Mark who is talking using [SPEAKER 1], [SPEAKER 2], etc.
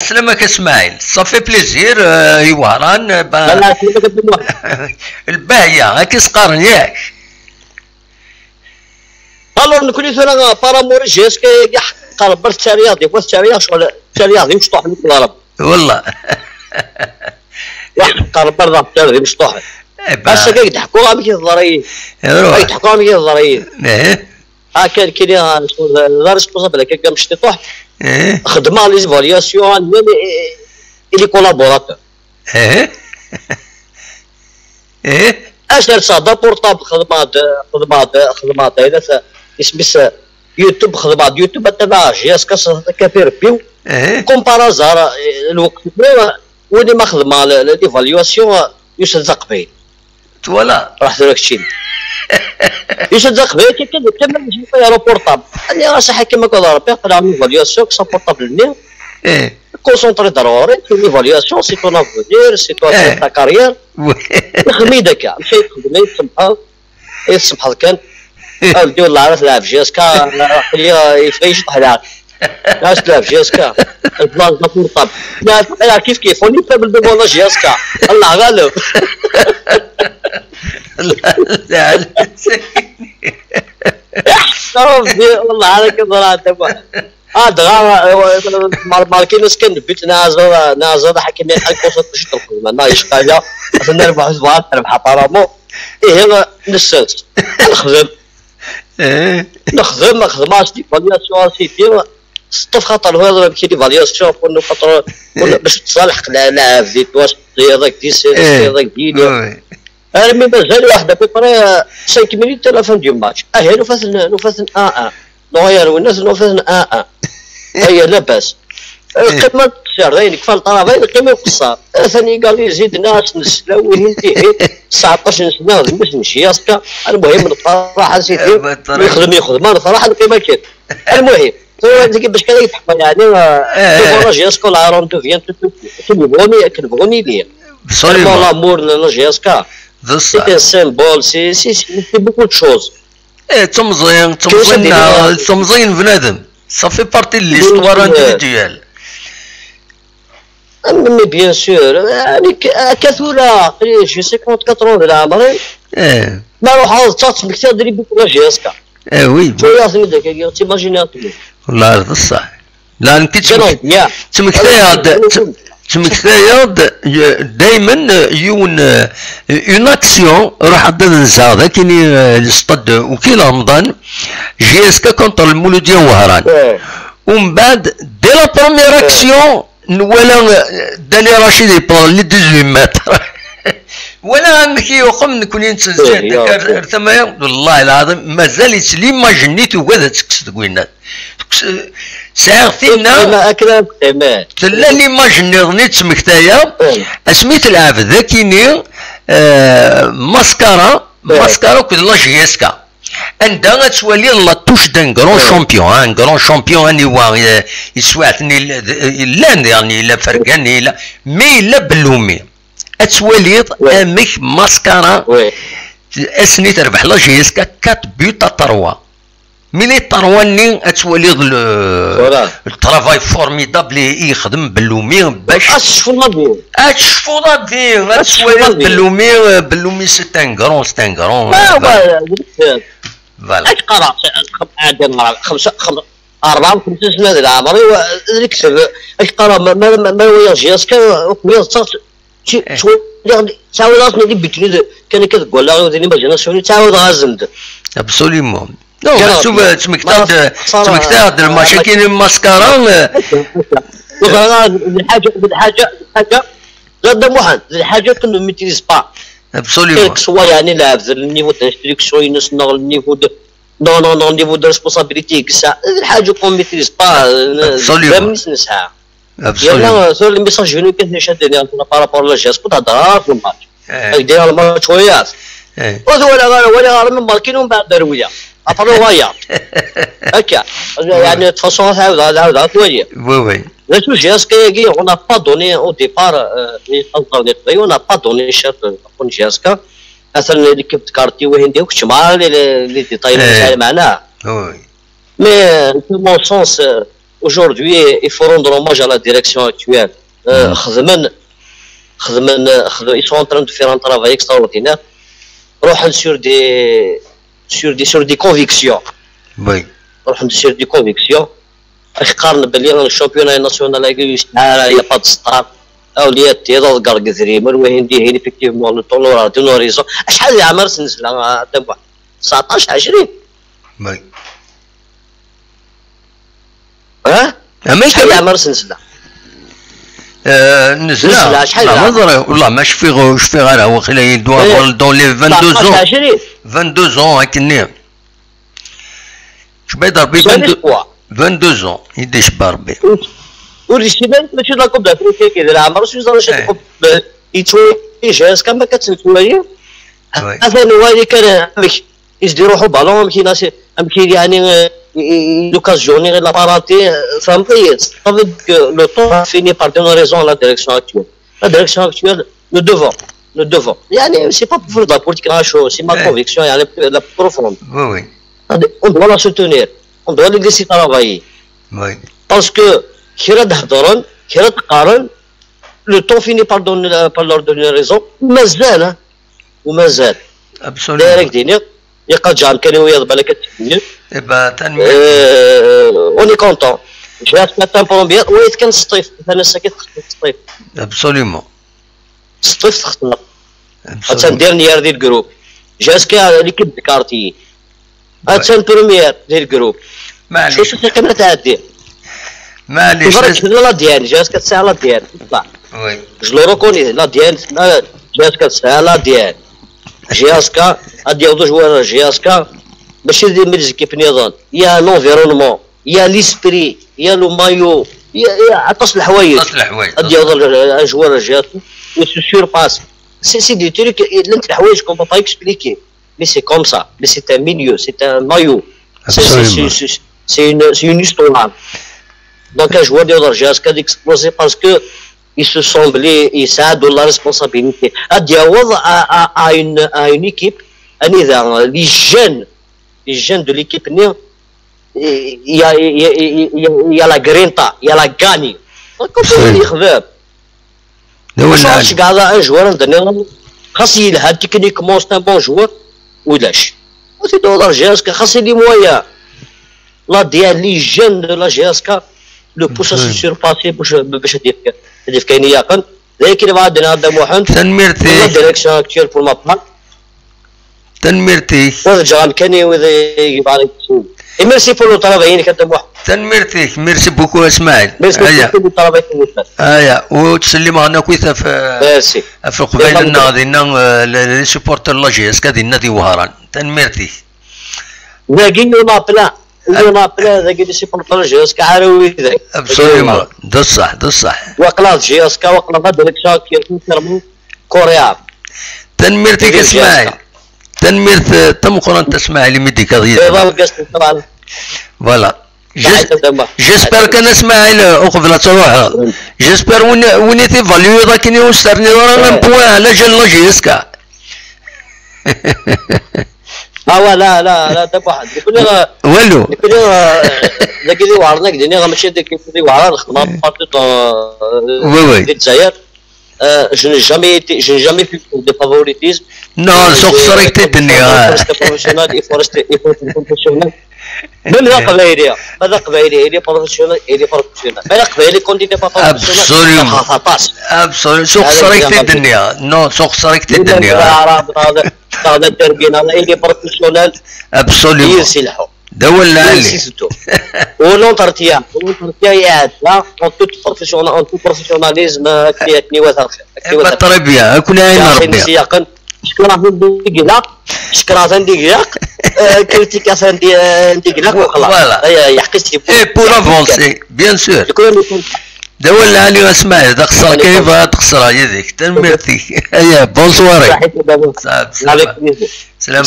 [SPEAKER 1] سلامك اسماعيل صافي بليزير يوهران
[SPEAKER 2] لا لا سلامك
[SPEAKER 1] الباهية هاكي سقارن ياك.
[SPEAKER 2] الو نكوني ثنا بارامور جيسك قرب برت رياضي بس رياضي شغل رياضي مشطوح من الضرب
[SPEAKER 1] والله
[SPEAKER 2] قرب برت رياضي مشطوح بس كي يضحكوا على كي الضريين يضحكوا على كي الضريين كان كاين لا ريسبونسابل كي مشطي طوح خدمه لي فالياسيون لي كولابوراتور اش دار صاد بورطابل خدمات هذا اسمها يوتيوب خدمات يوتيوب تبع جهاز كثير بيو كومبارازار الوقت ولي ما خدمه ليفاليواسيون يصدق به
[SPEAKER 1] فوالا
[SPEAKER 2] راح داك الشيء يصدق به كمل نجي في ايروبورطابل انا راه صح كما قال ربي قرا ليفاليواسيون كسا بورطابل ني كونسونطري ضروري في ليفاليواسيون سي تون افونير سي تون تا كارير نخدمي داك مشيت خدمي يسمح كان ودي والله عرفت لعب جيسكا يفريش طحلات ناس تلعب جيسكا البلاصه مرطب لا كيف كيف وني بابل بالبولا جيسكا الله غالب
[SPEAKER 1] لا لا
[SPEAKER 2] والله عليك ضرات دغا ماركينوس كان بيت نازل حكينا الكوسط باش تدخل ما يشقى نربح زوار نربح بارامو هنا نسلت نخدم ما خدماش دي فالياسيون سيتي سطف خاطر هذا كي دي فالياسيون كنا خاطر باش تصالح لا فيت واش هذاك دي سي هذاك ديالي انا مي مازال واحده بيبري 5 مينوت تلفون ديال ماتش هي نفاس نغير والناس نفاس هي لاباس القمه شهرين كفى الطرفين القمه قصار ثاني قال لي زيد ناس نسلاو وينتهي 19 سنه باش نمشي ياسكا المهم الصراحه سيدي يخدم انا صراحه القيمه كيف المهم باش كان يتحفظ يعني الفراج ياسكا لا روندو فيان كتبغوني ليه بصراحه لامور لا جياسكا سي ان سيمبول سي بوكو دو شوز
[SPEAKER 1] تمزين بنادم صافي بارتي ليستوار انديفيديوال
[SPEAKER 2] مي بيان سور يعني كثوره جو سي 54 ديال عمري ما روح تمكتا دري بوكو جياسكا
[SPEAKER 1] وي
[SPEAKER 2] شويه عطيني داك تيماجيني
[SPEAKER 1] والله هذا الصح لا انت تمكتايا دائما يون اون اكسيون راح نزاد كاين الصطد وكيل رمضان جي اس كا كونتر المولوديه وهران ومن بعد دي لا بروميير اكسيون ولا دالي رشيد يبون لي 18 متر ولا انك يقوم نكون نتسجل ثمايا والله العظيم مازال ليماجينيت وكذا تكسد كوينات ساعتنا تلا ليماجيني غنيت سمكتايا اسميت العبد ذاكيني ماسكارا كود لا جيسكا عندها تولي لا توش دان كرون شامبيون كرون شامبيون اني وا يسواتني لا يعني لا فرقاني لا مي لا بلومي اتوليض امك ماسكارا اسني تربح لا جيسكا 4 بيوت 3 ملي طرواني اتوليض الترافاي فورميدابل يخدم بلومي باش
[SPEAKER 2] اشفو ناضي
[SPEAKER 1] اتوليض بلومي سي ان كرون
[SPEAKER 2] فوالا اش قرا خمسة 4 5 سنين ديال عمري نكتب اش قرا ما ويا جياسكا ويا شويه تعاود راسني اللي بيتني كان كتقول لا غادي ما جينا شوني تعاود غازمد
[SPEAKER 1] ابسوليمون نو شوف تمكتاد المشاكل الماسكارا
[SPEAKER 2] الحاجه زاد محمد الحاجه كنا ميتريز با
[SPEAKER 1] ابسوليمون
[SPEAKER 2] سوا يعني لاعب النيفو تاع انستركسيون نو النيفو دو نو نيفو دو ريسبونسابيلتي كسا الحاجه كون ميتريز با فهمني نسعى يلا سور لي ميساج فينو كان شادني انا بارابور لا جاس كنت هضر في الماتش داير الماتش وياس ولا من ماركين ومن بعد درويه ابرو وايا هكا يعني تفاصيل هذا شويه
[SPEAKER 1] وي
[SPEAKER 2] لا تو جاس كي on n'a pas donné au départ on n'a pas donné chef كون جاسكا مثلا اللي كنت كارتي وهندي وكشمال اللي ديطايل معنا
[SPEAKER 1] وي
[SPEAKER 2] مي في مون سونس aujourd'hui il faut rendre hommage à la direction actuelle. Ils sont en train de faire un travail extraordinaire. Sur des convictions.
[SPEAKER 1] Oui.
[SPEAKER 2] Sur des convictions. Le championnat national, il n'y a pas de star. أولياء تيضا قرق ذريمر وهندي هي effectivement le temps de l'horizon. شحال عمر سنزل تبع 19 20.
[SPEAKER 1] وي.
[SPEAKER 2] ها؟ شحال عمر سنزل.
[SPEAKER 1] نزلها لا والله ما شفي غير هو خليه يدوا دون لي 22 ans 22 ans هكني شبي ضربي 22 ans يدي شبا ربي
[SPEAKER 2] والشباب ماشي لا كوب دافريكا كيدير عمر سويسرا شي كوب يتوي جاز كما كتسمى هذا هو اللي كان يزدي روحو بالون يمكن ناس يمكن يعني لوكازيوني غير لاباراتي فهمتي صافي لو طون فيني بار دون ريزون لا ديريكسيون اكتويل لا ديريكسيون اكتويل نو دوفون يعني سي با بور لا بوليتيك راشو سي ما كونفيكسيون يعني لا بروفوند
[SPEAKER 1] وي
[SPEAKER 2] اون دو لا سوتونير اون دو لي ليسي ترافايي
[SPEAKER 1] وي
[SPEAKER 2] باسكو كي تهضرن كي تقارن لو طون فيني بار لور دوني ريزون مازال ومازال دايركت ديني يقال جام كان ويا بالك تكمل
[SPEAKER 1] ايبا تنمي
[SPEAKER 2] اوني كونطون جات ماتان برومبيير ويت كان سطيف انا ساكت سطيف
[SPEAKER 1] ابسوليومون
[SPEAKER 2] سطيف تخطنا تندير نيار ديال الجروب جاسكا ليكيب كارتي اتسان بروميير ديال الجروب
[SPEAKER 1] معليش
[SPEAKER 2] شوف كامله تعدي
[SPEAKER 1] معليش
[SPEAKER 2] لا ديال جاسكا تسع لا ديال
[SPEAKER 1] وي
[SPEAKER 2] جو لو ريكوني لا ديال جاسكا تسع لا ديال جياسكا غادي يعوضوا جوار جياسكا ماشي ديال ميزيكيب نظام يا لونفيرونمون يا ليسبري يا لو مايو يا عطاس الحوايج غادي يعوضوا جوار جياسكا سو سورباس سي دي تريك لانت الحوايج كون با اكسبليكي مي سي كوم سا مي سي ان ميليو سي ان مايو سي اون هيستوار دونك un joueur de Jazka d'exploser parce que il se semblait et ça a de la responsabilité. À Diawad à une équipe, les jeunes de l'équipe, il y a la grinta, il y a la gagne. Donc on peut dire que je garde un joueur خاص يلها تكنيكمون سي ان بون جوار ولاش وسي دو Jazka خاص لي مويا لا ديال لي جون دو لا Jazka لو بوش سيرباسي باش هذيك كاين ياقن لكن بعد هذا محمد
[SPEAKER 1] تنميرتي
[SPEAKER 2] ديريكسيون اكتويل بور ما بلان
[SPEAKER 1] تنميرتي
[SPEAKER 2] وجان كان يبارك ميرسي بور لو طرابين كنت محمد
[SPEAKER 1] تنميرتي ميرسي بوكو اسماعيل
[SPEAKER 2] هيا
[SPEAKER 1] هيا وتسلم على كويثه في قبيله الناضينا لي سوبورتر لا Jazka ديالنا دي وهران تنميرتي
[SPEAKER 2] باقي ما بلان انا بلا ذاك اللي سيبورتر Jazka عاروي ذاك
[SPEAKER 1] ابسوليومون ده الصح ده الصح
[SPEAKER 2] وقلات Jazka وقلات ديريكسيون كيرمو كوريا
[SPEAKER 1] تنميرتك اسماعيل تنميرت تم قران تسمع لي ميديك
[SPEAKER 2] طبعا
[SPEAKER 1] فوالا جيسبر كان اسماعيل اقبل تروح جيسبر وين تيفاليو ذاك يوسترني راه بوان على جال Jazka
[SPEAKER 2] لا لا دابا واحد
[SPEAKER 1] والو
[SPEAKER 2] داك اللي وعرنا كديني راه ماشي داك اللي وعرنا الخدمه بارتو
[SPEAKER 1] وي
[SPEAKER 2] ديال الجزائر je n'ai jamais fait de favoritisme.
[SPEAKER 1] Non, sauf ça reste الدنيا.
[SPEAKER 2] Il faut rester professionnel. Même la قبائلية، هذا قبائلي، il est professionnel. Mais la قبائلي quand il n'est pas professionnel.
[SPEAKER 1] Absolument. سوق رست الدنيا. Non, سوق رست الدنيا.
[SPEAKER 2] هذا التربية هذا il est professionnel.
[SPEAKER 1] Absolument.
[SPEAKER 2] يسلحوا.
[SPEAKER 1] دولنا عليه.
[SPEAKER 2] والونترتيا يعاد لا اون تو بروفيسيوناليزم كني واثق
[SPEAKER 1] التربيه كنا عين ربي
[SPEAKER 2] شكرا ديك كريتيكا ديك وخلاص يحقق
[SPEAKER 1] اي بور افونسي بيان سور دولنا عليه اسمع تخسر كيف تخسر هذيك تنمرتي هيا بونسواري سلام